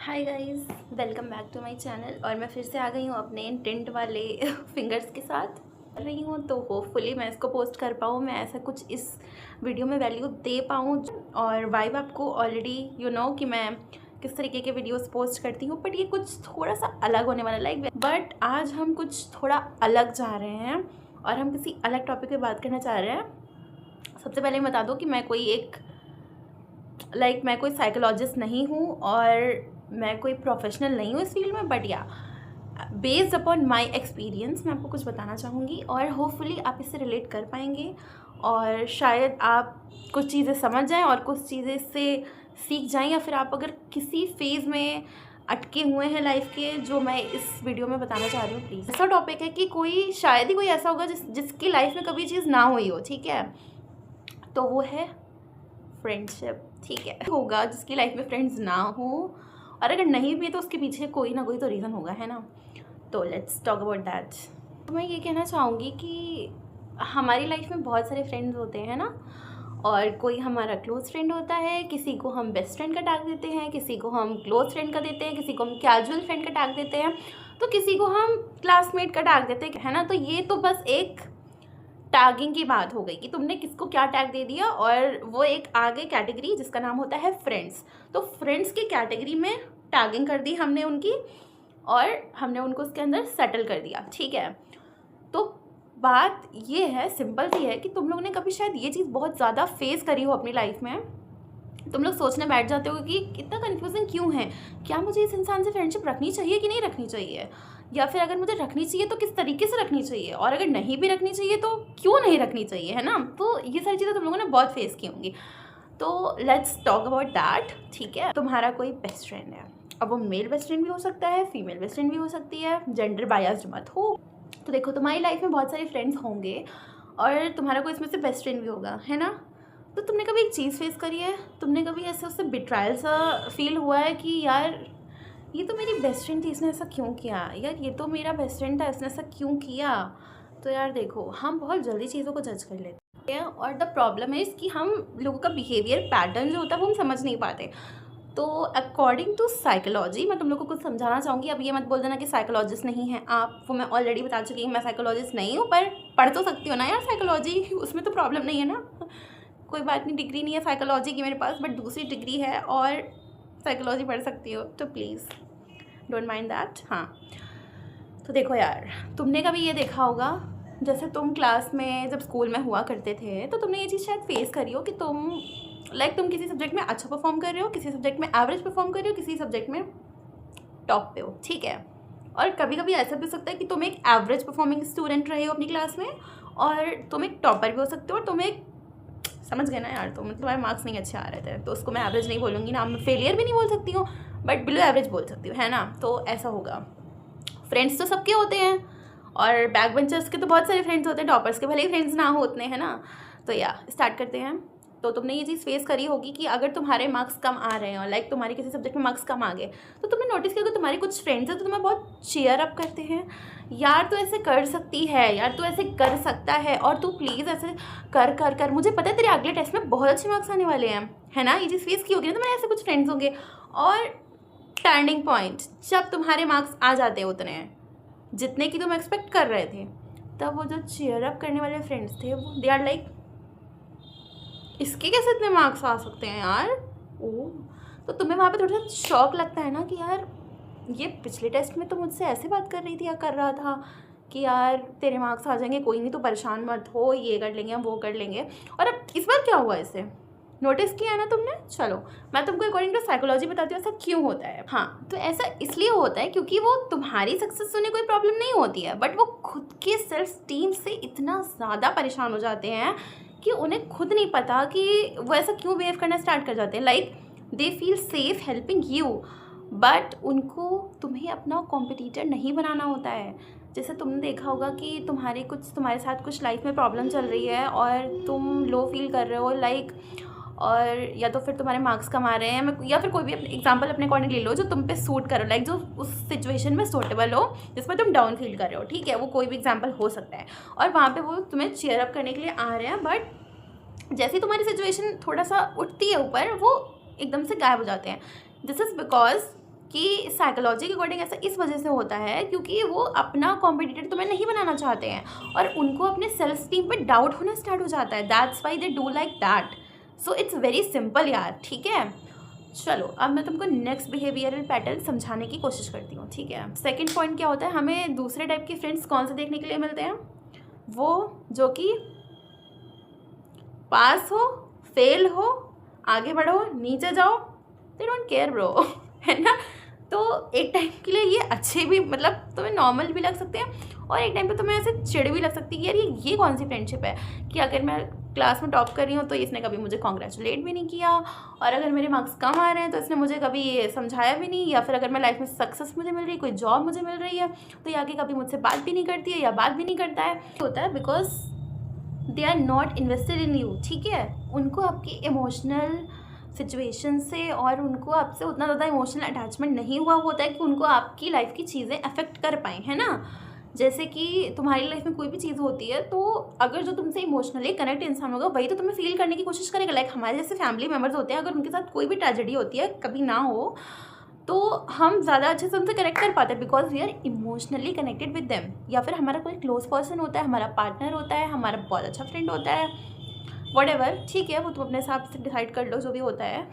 Hi guys, welcome back to my channel. और मैं फिर से आ गई हूँ अपने टिंट वाले फिंगर्स के साथ कर रही हूँ। तो होपफुली मैं इसको पोस्ट कर पाऊँ, मैं ऐसा कुछ इस वीडियो में वैल्यू दे पाऊँ। और वाइब आपको ऑलरेडी कि मैं किस तरीके के वीडियोस पोस्ट करती हूँ, बट ये कुछ थोड़ा सा अलग होने वाला बट आज हम कुछ थोड़ा अलग जा रहे हैं और हम किसी अलग टॉपिक पे बात करना चाह रहे हैं। सबसे पहले मैं बता दूँ कि मैं कोई साइकोलॉजिस्ट नहीं हूँ और मैं कोई प्रोफेशनल नहीं हूँ इस फील्ड में, बट या बेस्ड अपॉन माय एक्सपीरियंस मैं आपको कुछ बताना चाहूँगी और होपफुली आप इससे रिलेट कर पाएंगे और शायद आप कुछ चीज़ें समझ जाएं और कुछ चीज़ें से सीख जाएं, या फिर आप अगर किसी फेज़ में अटके हुए हैं लाइफ के, जो मैं इस वीडियो में बताना चाह रही हूँ। प्लीज़, ऐसा टॉपिक है कि शायद ही कोई ऐसा होगा जिसकी लाइफ में कभी चीज़ ना हुई हो, ठीक है। तो वो है फ्रेंडशिप, ठीक है। होगा जिसकी लाइफ में फ्रेंड्स ना हो, और अगर नहीं भी तो उसके पीछे कोई ना कोई तो रीज़न होगा, है ना। तो लेट्स टॉक अबाउट दैट। तो मैं ये कहना चाहूँगी कि हमारी लाइफ में बहुत सारे फ्रेंड्स होते हैं ना, और कोई हमारा क्लोज फ्रेंड होता है, किसी को हम बेस्ट फ्रेंड का टैग देते हैं, किसी को हम क्लोज फ्रेंड का देते हैं, किसी को हम कैजुअल फ्रेंड का टैग देते हैं, तो किसी को हम क्लासमेट का टैग देते हैं, है ना। तो ये तो बस एक टैगिंग की बात हो गई कि तुमने किसको क्या टैग दे दिया, और वो एक आगे कैटेगरी जिसका नाम होता है फ्रेंड्स। तो फ्रेंड्स की कैटेगरी में टैगिंग कर दी हमने उनकी, और हमने उनको उसके अंदर सेटल कर दिया, ठीक है। तो बात ये है, सिंपल सी है, कि तुम लोगों ने कभी शायद ये चीज़ बहुत ज़्यादा फेस करी हो अपनी लाइफ में। तुम लोग सोचने बैठ जाते हो कि इतना कन्फ्यूजन क्यों है, क्या मुझे इस इंसान से फ्रेंडशिप रखनी चाहिए कि नहीं रखनी चाहिए, या फिर अगर मुझे रखनी चाहिए तो किस तरीके से रखनी चाहिए, और अगर नहीं भी रखनी चाहिए तो क्यों नहीं रखनी चाहिए, है ना। तो ये सारी चीज़ें तुम लोगों ने बहुत फेस की होंगी। तो लेट्स टॉक अबाउट दैट, ठीक है। तुम्हारा कोई बेस्ट फ्रेंड है, अब वो मेल बेस्ट फ्रेंड भी हो सकता है, फीमेल बेस्ट फ्रेंड भी हो सकती है, जेंडर बायस्ड मत हो। तो देखो, तुम्हारी लाइफ में बहुत सारे फ्रेंड्स होंगे और तुम्हारा कोई इसमें से बेस्ट फ्रेंड भी होगा, है ना। तो तुमने कभी एक चीज़ फेस करी है, तुमने कभी ऐसे उससे बिट्रायल सा फील हुआ है कि यार ये तो मेरी बेस्ट फ्रेंड थी, इसने ऐसा क्यों किया, यार ये तो मेरा बेस्ट फ्रेंड था, इसने ऐसा क्यों किया। तो यार देखो, हम बहुत जल्दी चीज़ों को जज कर लेते हैं, और द प्रॉब्लम है कि हम लोगों का बिहेवियर पैटर्न जो होता है वो हम समझ नहीं पाते। तो अकॉर्डिंग टू साइकोलॉजी मैं तुम लोग को कुछ समझाना चाहूँगी। अब ये मत बोल देना कि साइकोलॉजिस्ट नहीं है आप, वो मैं ऑलरेडी बता चुकी हूँ, मैं साइकोलॉजिस्ट नहीं हूँ, पर पढ़ तो सकती हो ना यार साइकोलॉजी, उसमें तो प्रॉब्लम नहीं है ना। कोई बात नहीं, डिग्री नहीं है साइकोलॉजी की मेरे पास, बट दूसरी डिग्री है और साइकोलॉजी पढ़ सकती हो, तो प्लीज़ डोंट माइंड दैट। हाँ, तो देखो यार, तुमने कभी ये देखा होगा, जैसे तुम क्लास में जब स्कूल में हुआ करते थे, तो तुमने ये चीज़ शायद फेस करी हो कि तुम किसी सब्जेक्ट में अच्छा परफॉर्म कर रहे हो, किसी सब्जेक्ट में एवरेज परफॉर्म कर रहे हो, किसी सब्जेक्ट में टॉप पे हो, ठीक है। और कभी कभी ऐसा भी हो सकता है कि तुम एक एवरेज परफॉर्मिंग स्टूडेंट रहे हो अपनी क्लास में, और तुम एक टॉपर भी हो सकते हो, और तुम एक, समझ गए ना यार, तो तुम्हारे मार्क्स नहीं अच्छे आ रहे थे, तो उसको मैं एवरेज नहीं बोलूँगी ना, मैं फेलियर भी नहीं बोल सकती हूँ, बट बिलो एवरेज बोल सकती हूँ, है ना। तो ऐसा होगा। फ्रेंड्स तो सबके होते हैं, और बैक बेंचर्स के तो बहुत सारे फ्रेंड्स होते हैं, टॉपर्स के भले ही फ्रेंड्स ना हो उतने, है ना। तो या स्टार्ट करते हैं। तो तुमने ये चीज़ फेस करी होगी कि अगर तुम्हारे मार्क्स कम आ रहे हैं, और तुम्हारे किसी सब्जेक्ट में मार्क्स कम आ गए, तो तुमने नोटिस किया कि तुम्हारे कुछ फ्रेंड्स हैं तो तुम्हें बहुत चीयर अप करते हैं, यार तू ऐसे कर सकती है, यार तू ऐसे कर सकता है, और तू प्लीज़ ऐसे कर कर कर, मुझे पता है तेरे अगले टेस्ट में बहुत अच्छे मार्क्स आने वाले हैं, है ना। ये चीज़ फेस की होगी ना, तुम्हारे ऐसे कुछ फ्रेंड्स होंगे। और टर्निंग पॉइंट, जब तुम्हारे मार्क्स आ जाते हैं उतने जितने की तुम एक्सपेक्ट कर रहे थे, तब वो जो चीयर अप करने वाले फ्रेंड्स थे, वो दे आर लाइक, इसके कैसे इतने मार्क्स आ सकते हैं यार, ओह। तो तुम्हें वहाँ पे थोड़ा सा शॉक लगता है ना कि यार ये पिछले टेस्ट में तो मुझसे ऐसे बात कर रही थी या कर रहा था कि यार तेरे मार्क्स आ जाएंगे, कोई नहीं, तो परेशान मत हो, ये कर लेंगे हम, वो कर लेंगे। और अब इस बार क्या हुआ, इसे नोटिस किया है ना तुमने। चलो मैं तुमको अकॉर्डिंग टू साइकोलॉजी बताती हूँ ऐसा क्यों होता है। हाँ, तो ऐसा इसलिए होता है क्योंकि वो तुम्हारी सक्सेस से उन्हें कोई प्रॉब्लम नहीं होती है, बट वो खुद के सेल्फ स्टीम से इतना ज़्यादा परेशान हो जाते हैं कि उन्हें खुद नहीं पता कि वो ऐसा क्यों बिहेव करना स्टार्ट कर जाते हैं। Like they feel safe helping you, but उनको तुम्हें अपना कॉम्पिटिटर नहीं बनाना होता है। जैसे तुमने देखा होगा कि तुम्हारे साथ कुछ लाइफ में प्रॉब्लम चल रही है और तुम लो फील कर रहे हो, और या तो फिर तुम्हारे मार्क्स कम आ रहे हैं, या फिर कोई भी एग्जांपल अपने अकॉर्डिंग ले लो जो तुम पे सूट करो, जो उस सिचुएशन में सूटेबल हो, जिसमें तुम डाउन फील कर रहे हो, ठीक है। वो कोई भी एग्जांपल हो सकता है, और वहाँ पे वो तुम्हें चीयर अप करने के लिए आ रहे हैं, बट जैसे ही तुम्हारी सिचुएशन थोड़ा सा उठती है ऊपर, वो एकदम से गायब हो जाते हैं। दिस इज़ बिकॉज कि साइकोलॉजी के अकॉर्डिंग ऐसा इस वजह से होता है क्योंकि वो अपना कॉम्पिटिटर तुम्हें नहीं बनाना चाहते हैं और उनको अपने सेल्फ स्टीम पे डाउट होना स्टार्ट हो जाता है। That's why they do like that. So it's very simple यार, ठीक है। चलो अब मैं तुमको नेक्स्ट बिहेवियरल पैटर्न समझाने की कोशिश करती हूँ, ठीक है। सेकंड पॉइंट क्या होता है, हमें दूसरे टाइप के फ्रेंड्स कौन से देखने के लिए मिलते हैं, वो जो कि पास हो, फेल हो, आगे बढ़ो, नीचे जाओ, दे डोंट केयर ब्रो, है ना। तो एक टाइम के लिए ये अच्छे भी, मतलब तुम्हें नॉर्मल भी लग सकते हैं और एक टाइम पे तुम्हें ऐसे चिड़ भी लग सकती है कि यार ये कौन सी फ्रेंडशिप है कि अगर मैं क्लास में टॉप कर रही हूँ तो इसने कभी मुझे कॉन्ग्रेचुलेट भी नहीं किया, और अगर मेरे मार्क्स कम आ रहे हैं तो इसने मुझे कभी समझाया भी नहीं, या फिर अगर मैं लाइफ में सक्सेस मुझे मिल रही है, कोई जॉब मुझे मिल रही है, तो ये आगे कभी मुझसे बात भी नहीं करती है या बात भी नहीं करता है। होता है because they are not invested in you, ठीक है। उनको आपकी इमोशनल सिचुएशन से और उनको आपसे उतना ज़्यादा इमोशनल अटैचमेंट नहीं हुआ होता है कि उनको आपकी लाइफ की चीज़ें अफेक्ट कर पाएँ, है ना। जैसे कि तुम्हारी लाइफ में कोई भी चीज़ होती है तो अगर जो तुमसे इमोशनली कनेक्ट इंसान होगा वही तो तुम्हें फील करने की कोशिश करेगा। लाइक हमारे जैसे फैमिली मेम्बर्स होते हैं, अगर उनके साथ कोई भी ट्रेजेडी होती है, कभी ना हो, तो हम ज़्यादा अच्छे से उनसे कनेक्ट कर पाते हैं because we are emotionally connected with them. या फिर हमारा कोई क्लोज पर्सन होता है, हमारा पार्टनर होता है, हमारा बहुत अच्छा फ्रेंड होता है, व्हाटएवर, ठीक है, वो तुम अपने हिसाब से डिसाइड कर लो जो भी होता है।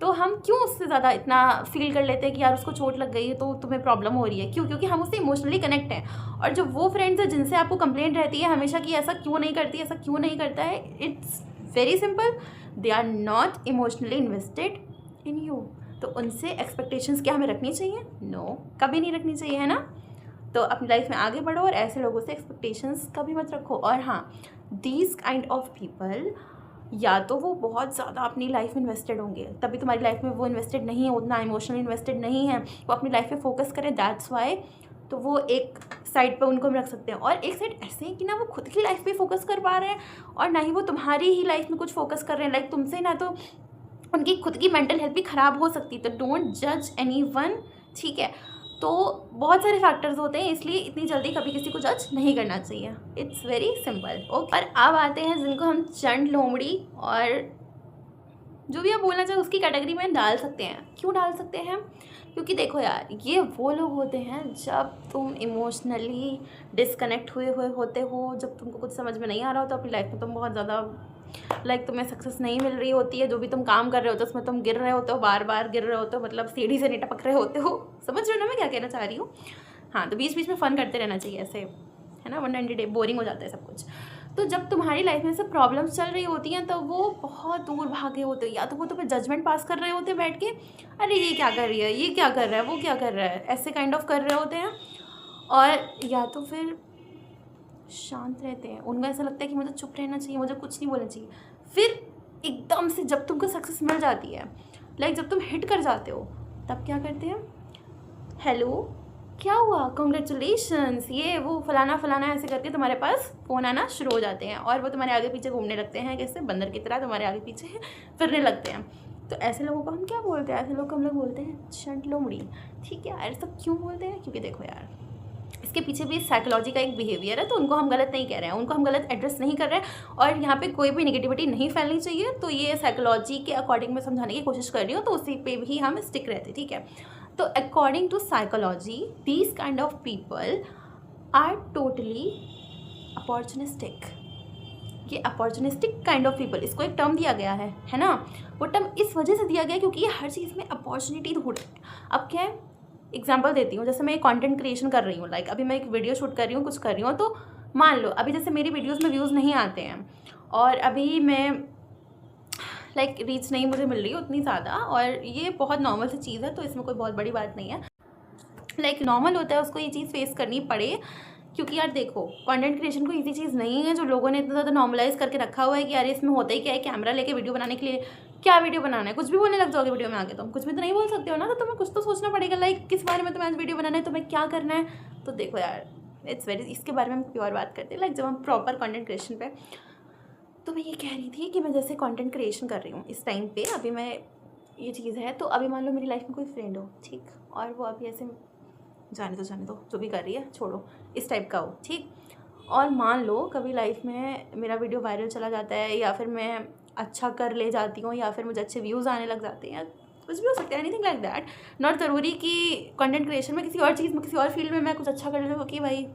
तो हम क्यों उससे ज़्यादा इतना फील कर लेते हैं कि यार उसको चोट लग गई है तो तुम्हें प्रॉब्लम हो रही है, क्यों? क्योंकि हम उससे इमोशनली कनेक्ट हैं। और जो वो फ्रेंड्स हैं जिनसे आपको कंप्लेंट रहती है हमेशा कि ऐसा क्यों नहीं करती, ऐसा क्यों नहीं करता है, it's very simple, they are not emotionally invested in you. तो उनसे एक्सपेक्टेशंस क्या हमें रखनी चाहिए? नो, कभी नहीं रखनी चाहिए, है ना। तो अपनी लाइफ में आगे बढ़ो और ऐसे लोगों से एक्सपेक्टेशंस कभी मत रखो। और हाँ, दीज काइंड ऑफ पीपल या तो वो बहुत ज़्यादा अपनी लाइफ में इन्वेस्टेड होंगे, तभी तुम्हारी लाइफ में वो इन्वेस्टेड नहीं है, उतना इमोशनली इन्वेस्टेड नहीं है, वो अपनी लाइफ पे फोकस करें, दैट्स वाई। तो वो एक साइड पे उनको हम रख सकते हैं। और एक साइड ऐसे है कि ना वो खुद की लाइफ पे फोकस कर पा रहे हैं और ना ही वो तुम्हारी ही लाइफ में कुछ फोकस कर रहे हैं। लाइक तुमसे ना तो उनकी खुद की मेंटल हेल्थ भी ख़राब हो सकती है। तो डोंट जज एनी वन, ठीक है। तो बहुत सारे फैक्टर्स होते हैं, इसलिए इतनी जल्दी कभी किसी को जज नहीं करना चाहिए। It's very simple, okay. और अब आते हैं जिनको हम चंड लोमड़ी और जो भी आप बोलना चाहें उसकी कैटेगरी में डाल सकते हैं। क्यों डाल सकते हैं? क्योंकि देखो यार, ये वो लोग होते हैं जब तुम इमोशनली डिस्कनेक्ट हुए होते हो, जब तुमको कुछ समझ में नहीं आ रहा हो, तो अपनी लाइफ में तुम बहुत ज़्यादा लाइक तुम्हें सक्सेस नहीं मिल रही होती है, जो भी तुम काम कर रहे होते हो उसमें तुम गिर रहे होते हो, बार बार गिर रहे होते हो, मतलब सीढ़ी से नहीं टपक रहे होते हो। समझ रहे हो ना मैं क्या कहना चाह रही हूँ? हाँ, तो बीच बीच में फ़न करते रहना चाहिए ऐसे, है ना, 190 डे बोरिंग हो जाता है सब कुछ। तो जब तुम्हारी लाइफ में सब प्रॉब्लम्स चल रही होती हैं तो वो बहुत दूर भागे होते हो, या तो वो तुम्हें जजमेंट पास कर रहे होते हैं बैठ के, अरे ये क्या कर रही है, ये क्या कर रहा है, वो क्या कर रहा है, ऐसे काइंड ऑफ कर रहे होते हैं। और या तो फिर शांत रहते हैं, उनको ऐसा लगता है कि मुझे चुप रहना चाहिए, मुझे कुछ नहीं बोलना चाहिए। फिर एकदम से जब तुमको सक्सेस मिल जाती है, लाइक जब तुम हिट कर जाते हो, तब क्या करते हैं, हेलो क्या हुआ, कॉन्ग्रेचुलेशंस, ये वो फलाना फलाना ऐसे करके तुम्हारे पास फ़ोन आना शुरू हो जाते हैं और वो तुम्हारे आगे पीछे घूमने लगते हैं, कैसे बंदर की तरह तुम्हारे आगे पीछे फिरने लगते हैं। तो ऐसे लोगों को हम क्या बोलते हैं? ऐसे लोग को हम लोग बोलते हैं चंट लोमड़ी, ठीक है यार। ऐसा क्यों बोलते हैं? क्योंकि देखो यार, इसके पीछे भी साइकोलॉजी का एक बिहेवियर है, तो उनको हम गलत नहीं कह रहे हैं, उनको हम गलत एड्रेस नहीं कर रहे हैं और यहाँ पे कोई भी नेगेटिविटी नहीं फैलनी चाहिए। तो ये साइकोलॉजी के अकॉर्डिंग मैं समझाने की कोशिश कर रही हूँ, तो उसी पे भी हम स्टिक रहते, ठीक है। तो according to psychology, these kind of people are totally opportunistic. ये अपॉर्चुनिस्टिक काइंड ऑफ पीपल, इसको एक टर्म दिया गया है ना। वो टर्म इस वजह से दिया गया क्योंकि ये हर चीज़ में अपॉर्चुनिटी ढूंढ रहे हैं। अब क्या है, एग्जाम्पल देती हूँ, जैसे मैं कंटेंट क्रिएशन कर रही हूँ, लाइक अभी मैं एक वीडियो शूट कर रही हूँ, कुछ कर रही हूँ, तो मान लो अभी जैसे मेरी वीडियोस में व्यूज़ नहीं आते हैं और अभी मैं लाइक रीच नहीं मुझे मिल रही उतनी ज़्यादा, और ये बहुत नॉर्मल सी चीज़ है, तो इसमें कोई बहुत बड़ी बात नहीं है। लाइक नॉर्मल होता है उसको ये चीज़ फेस करनी पड़े, क्योंकि यार देखो, कंटेंट क्रिएशन कोई ईजी चीज़ नहीं है जो लोगों ने इतना ज़्यादा नॉर्मलाइज करके रखा हुआ है कि यार इसमें होता ही क्या है, कैमरा लेके वीडियो बनाने के लिए क्या वीडियो बनाना है, कुछ भी बोलने लग जाओगे वीडियो में आगे, तुम कुछ भी तो नहीं बोल सकते हो ना, तो तुम्हें कुछ तो सोचना पड़ेगा, लाइक किस बारे में तुम्हें आज वीडियो बनाना है, तुम्हें क्या करना है। तो देखो यार, इट्स वेरी, इसके बारे में हम प्योर बात करते हैं, लाइक जब हम प्रॉपर कंटेंट क्रिएशन पे। तो मैं ये कह रही थी कि मैं जैसे कंटेंट क्रिएशन कर रही हूँ इस टाइम पे, अभी मैं ये चीज़ है, तो अभी मान लो मेरी लाइफ में कोई फ्रेंड हो, ठीक, और वो अभी ऐसे जाने दो जो भी कर रही है छोड़ो, इस टाइप का हो, ठीक। और मान लो कभी लाइफ में मेरा वीडियो वायरल चला जाता है, या फिर मैं अच्छा कर ले जाती हूँ, या फिर मुझे अच्छे व्यूज़ आने लग जाते हैं, कुछ भी हो सकता है, एनीथिंग लाइक दैट। नॉट ज़रूरी कि कंटेंट क्रिएशन में किसी और चीज़ में, किसी और फील्ड में मैं कुछ अच्छा कर लूँ कि भाई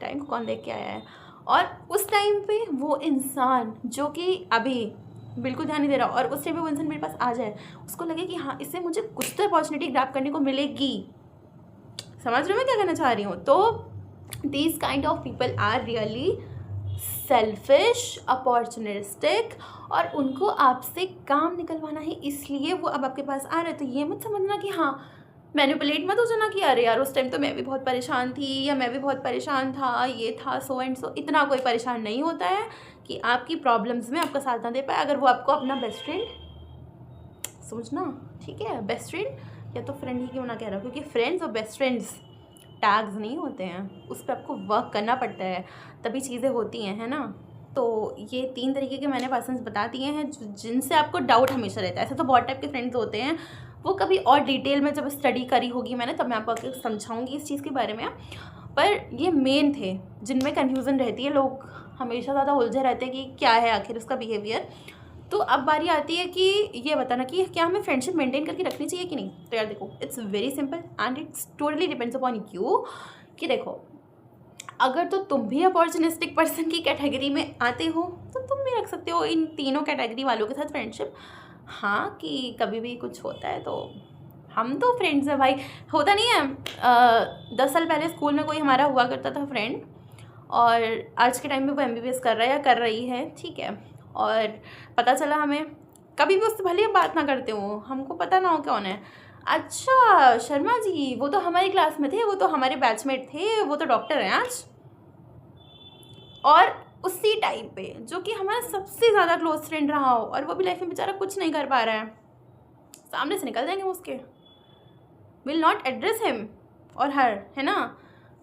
टाइम को कौन देख के आया है। और उस टाइम पे वो इंसान जो कि अभी बिल्कुल ध्यान नहीं दे रहा और उस टाइम पे वो इंसान मेरे पास आ जाए, उसको लगे कि हाँ इससे मुझे कुछ तो अपॉर्चुनिटी ग्रैब करने को मिलेगी। समझ रहे हो मैं क्या कहना चाह रही हूँ? तो these kind of people are really selfish, opportunistic, और उनको आपसे काम निकलवाना है, इसलिए वो अब आपके पास आ रहे हैं। तो ये मत समझना कि हाँ मैनिपुलेट मत हो जाना कि अरे यार उस टाइम तो मैं भी बहुत परेशान थी या मैं भी बहुत परेशान था, ये था, सो एंड सो। इतना कोई परेशान नहीं होता है कि आपकी प्रॉब्लम्स में आपका साथ ना दे पाए। अगर वो आपको अपना बेस्ट फ्रेंड समझना, ठीक है, बेस्ट फ्रेंड या तो फ्रेंड ही क्यों ना कह रहा, क्योंकि फ्रेंड्स और बेस्ट फ्रेंड्स टैग्स नहीं होते हैं, उस पर आपको वर्क करना पड़ता है, तभी चीज़ें होती हैं, है ना। तो ये 3 तरीके के मैंने पर्सन्स बता दिए हैं जिनसे आपको डाउट हमेशा रहता है। ऐसे तो बहुत टाइप के फ्रेंड्स होते हैं, वो कभी और डिटेल में जब स्टडी करी होगी मैंने तब मैं आपको समझाऊंगी इस चीज़ के बारे में। पर ये मेन थे जिनमें कन्फ्यूज़न रहती है, लोग हमेशा ज़्यादा उलझे रहते हैं कि क्या है आखिर उसका बिहेवियर। तो अब बारी आती है कि ये बताना कि क्या हमें फ्रेंडशिप मेंटेन करके रखनी चाहिए कि नहीं। तो यार देखो, it's very simple and it's totally depends upon you कि देखो, अगर तो तुम भी अपॉर्चुनिस्टिक पर्सन की कैटेगरी में आते हो तो तुम भी रख सकते हो इन तीनों कैटेगरी वालों के साथ फ्रेंडशिप। हाँ कि कभी भी कुछ होता है तो हम तो फ्रेंड्स हैं भाई, होता नहीं है। 10 साल पहले स्कूल में कोई हमारा हुआ करता था फ्रेंड, और आज के टाइम में वो MBBS कर रहा है या कर रही है, ठीक है, और पता चला हमें, कभी भी उससे भले बात ना करते हो, हमको पता ना हो कौन है, अच्छा शर्मा जी वो तो हमारी क्लास में थे, वो तो हमारे बैचमेट थे, वो तो डॉक्टर हैं आज। और उसी टाइम पे जो कि हमारा सबसे ज़्यादा क्लोज फ्रेंड रहा हो और वो भी लाइफ में बेचारा कुछ नहीं कर पा रहा है, सामने से निकल जाएंगे उसके, विल नॉट एड्रेस हिम और हर, है ना।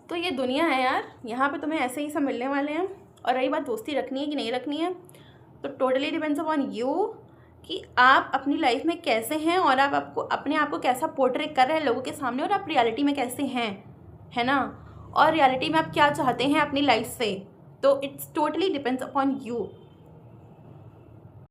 तो ये दुनिया है यार, यहाँ पे तुम्हें ऐसे ही सब मिलने वाले हैं। और रही बात दोस्ती रखनी है कि नहीं रखनी है, तो टोटली डिपेंड्स अपॉन यू कि आप अपनी लाइफ में कैसे हैं और आप अपने आप को कैसा पोर्ट्रे कर रहे हैं लोगों के सामने, और आप रियलिटी में कैसे हैं, है ना। और रियलिटी में आप क्या चाहते हैं अपनी लाइफ से, तो it's totally depends upon you.